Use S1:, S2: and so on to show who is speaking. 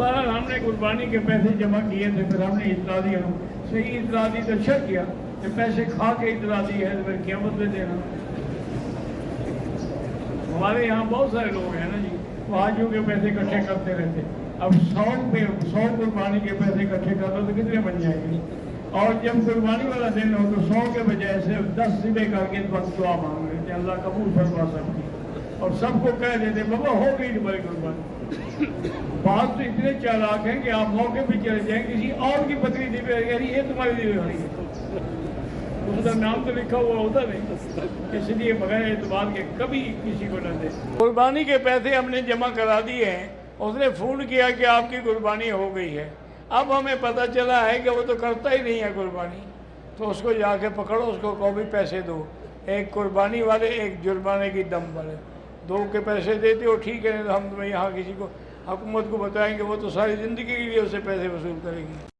S1: बहरहाल हमने कुर्बानी के पैसे जमा किए थे, फिर हमने इतला दी, हम सही इतला दी तो शक किया कि पैसे खा के इतला दी है तो फिर क्या बदले देना। हमारे यहाँ बहुत सारे लोग हैं ना जी, वो हाजियों के पैसे इकट्ठे करते रहते। अब 100 कुर्बानी के पैसे इकट्ठे कर लो तो कितने बन जाएंगे, और जब कुर्बानी वाला दिन हो तो 100 के बजाय से 10 सिले करके दुआ मांग रहे थे, अल्लाह कबूल फरमा सबकी, और सबको कह देते बाबा हो गई तुम्हारी कुर्बानी। बात तो इतने चालाक हैं कि आप मौके पे चले जाएं, किसी और की बकरी दी पे ये तुम्हारी दी हुई है, उसका नाम तो लिखा हुआ होता नहीं, इसलिए बगैर एतबार के कभी किसी को न दे। कुर्बानी के पैसे हमने जमा करा दिए हैं, उसने फ़ोन किया कि आपकी कुर्बानी हो गई है। अब हमें पता चला है कि वो तो करता ही नहीं है कुर्बानी, तो उसको जाके पकड़ो, उसको को भी पैसे दो, एक कुर्बानी वाले एक जुर्माने की दम वाले, दो के पैसे देते हो ठीक है, नहीं तो हम यहाँ किसी को हुकूमत को बताएंगे, वो तो सारी ज़िंदगी के लिए उससे पैसे वसूल करेगी।